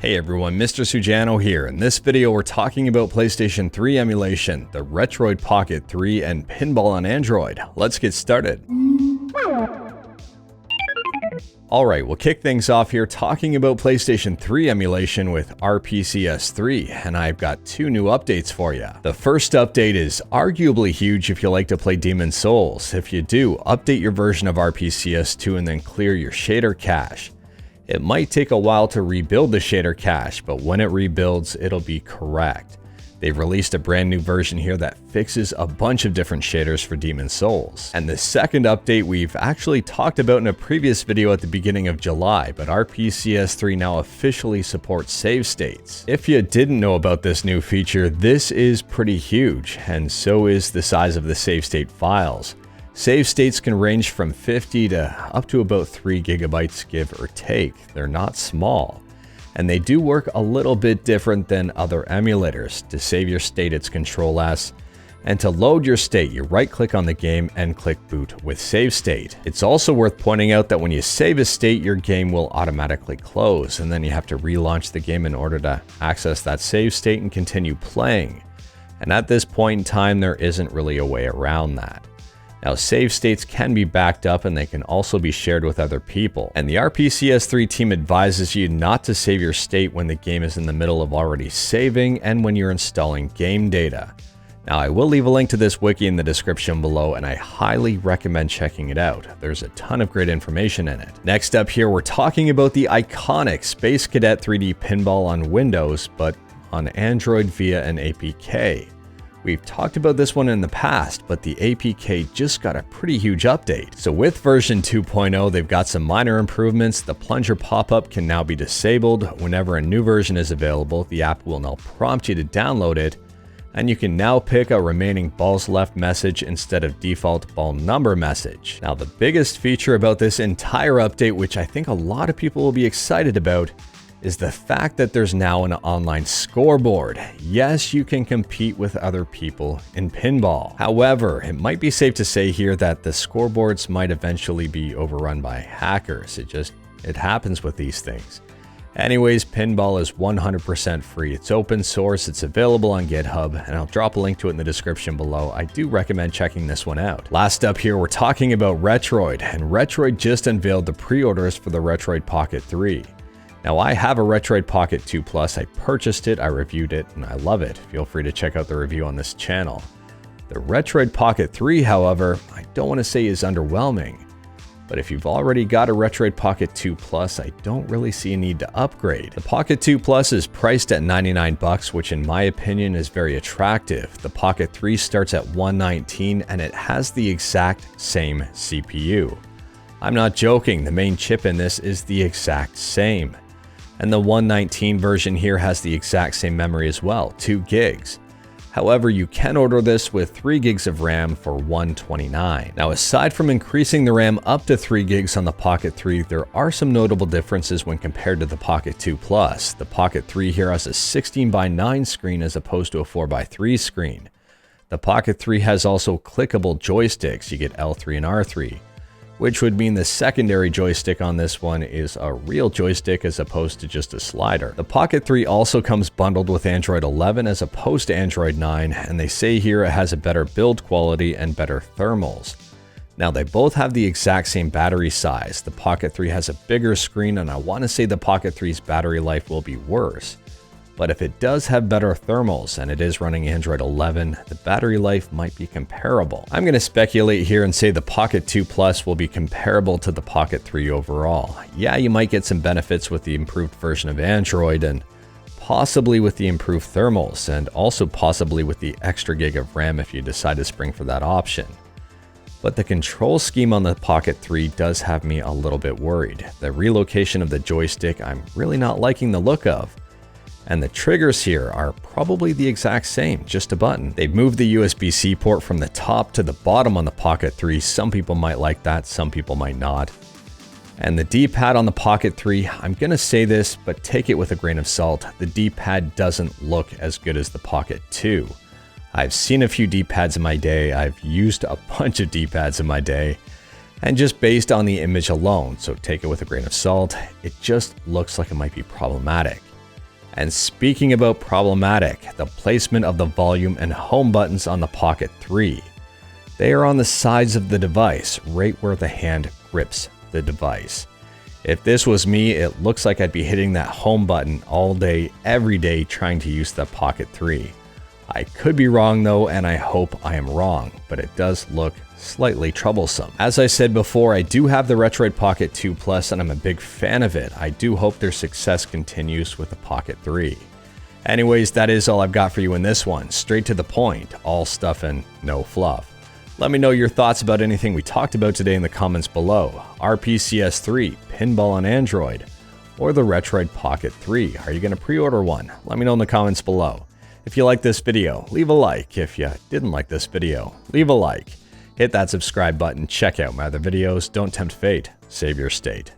Hey everyone, Mr. Sujano here. In this video, we're talking about PlayStation 3 emulation, the Retroid Pocket 3, and Pinball on Android. Let's get started. Alright, we'll kick things off here talking about PlayStation 3 emulation with RPCS3, and I've got two new updates for you. The first update is arguably huge if you like to play Demon's Souls. If you do, update your version of RPCS2 and then clear your shader cache. It might take a while to rebuild the shader cache, but when it rebuilds, it'll be correct. They've released a brand new version here that fixes a bunch of different shaders for Demon's Souls. And the second update we've actually talked about in a previous video at the beginning of July, but RPCS3 now officially supports save states. If you didn't know about this new feature, this is pretty huge, and so is the size of the save state files. Save states can range from 50 to up to about 3 gigabytes, give or take. They're not small. And they do work a little bit different than other emulators. To save your state, it's Control S. And to load your state, you right-click on the game and click Boot with Save State. It's also worth pointing out that when you save a state, your game will automatically close, and then you have to relaunch the game in order to access that save state and continue playing. And at this point in time, there isn't really a way around that. Now, save states can be backed up and they can also be shared with other people. And the RPCS3 team advises you not to save your state when the game is in the middle of already saving and when you're installing game data. Now, I will leave a link to this wiki in the description below, and I highly recommend checking it out. There's a ton of great information in it. Next up here, we're talking about the iconic Space Cadet 3D pinball on Windows, but on Android via an APK. We've talked about this one in the past, but the APK just got a pretty huge update. So with version 2.0, they've got some minor improvements. The plunger pop-up can now be disabled. Whenever a new version is available, the app will now prompt you to download it, and you can now pick a remaining balls left message instead of default ball number message. Now, the biggest feature about this entire update, which I think a lot of people will be excited about, is the fact that there's now an online scoreboard. Yes, you can compete with other people in pinball. However, it might be safe to say here that the scoreboards might eventually be overrun by hackers. It happens with these things. Anyways, pinball is 100% free. It's open source, it's available on GitHub, and I'll drop a link to it in the description below. I do recommend checking this one out. Last up here, we're talking about Retroid, and Retroid just unveiled the pre-orders for the Retroid Pocket 3. Now, I have a Retroid Pocket 2 Plus. I purchased it, I reviewed it, and I love it. Feel free to check out the review on this channel. The Retroid Pocket 3, however, I don't want to say is underwhelming. But if you've already got a Retroid Pocket 2 Plus, I don't really see a need to upgrade. The Pocket 2 Plus is priced at $99, which in my opinion is very attractive. The Pocket 3 starts at $119, and it has the exact same CPU. I'm not joking, the main chip in this is the exact same. And the 119 version here has the exact same memory as well, 2 gigs. However, you can order this with 3 gigs of RAM for $129. Now, aside from increasing the RAM up to 3 gigs on the Pocket 3, there are some notable differences when compared to the Pocket 2 Plus. The Pocket 3 here has a 16:9 screen as opposed to a 4:3 screen. The Pocket 3 has also clickable joysticks. You get L3 and R3. Which would mean the secondary joystick on this one is a real joystick as opposed to just a slider. The Pocket 3 also comes bundled with Android 11 as opposed to Android 9, and they say here it has a better build quality and better thermals. Now, they both have the exact same battery size. The Pocket 3 has a bigger screen, and I want to say the Pocket 3's battery life will be worse. But if it does have better thermals and it is running Android 11, the battery life might be comparable. I'm going to speculate here and say the Pocket 2 Plus will be comparable to the Pocket 3 overall. Yeah, you might get some benefits with the improved version of Android and possibly with the improved thermals and also possibly with the extra gig of RAM if you decide to spring for that option. But the control scheme on the Pocket 3 does have me a little bit worried. The relocation of the joystick I'm really not liking the look of. And the triggers here are probably the exact same, just a button. They've moved the USB-C port from the top to the bottom on the Pocket 3. Some people might like that, some people might not. And the D-pad on the Pocket 3, I'm gonna say this, but take it with a grain of salt. The D-pad doesn't look as good as the Pocket 2. I've seen a few D-pads in my day, I've used a bunch of D-pads in my day, and just based on the image alone, so take it with a grain of salt, it just looks like it might be problematic. And speaking about problematic, the placement of the volume and home buttons on the Pocket 3. They are on the sides of the device, right where the hand grips the device. If this was me, it looks like I'd be hitting that home button all day, every day, trying to use the Pocket 3. I could be wrong though, and I hope I am wrong, but it does look slightly troublesome. As I said before, I do have the Retroid Pocket 2 Plus and I'm a big fan of it. I do hope their success continues with the Pocket 3. Anyways, that is all I've got for you in this one. Straight to the point, all stuff and no fluff. Let me know your thoughts about anything we talked about today in the comments below. RPCS3, Pinball on Android, or the Retroid Pocket 3. Are you going to pre-order one? Let me know in the comments below. If you like this video, leave a like. If you didn't like this video, leave a like. Hit that subscribe button, check out my other videos, don't tempt fate, save your state.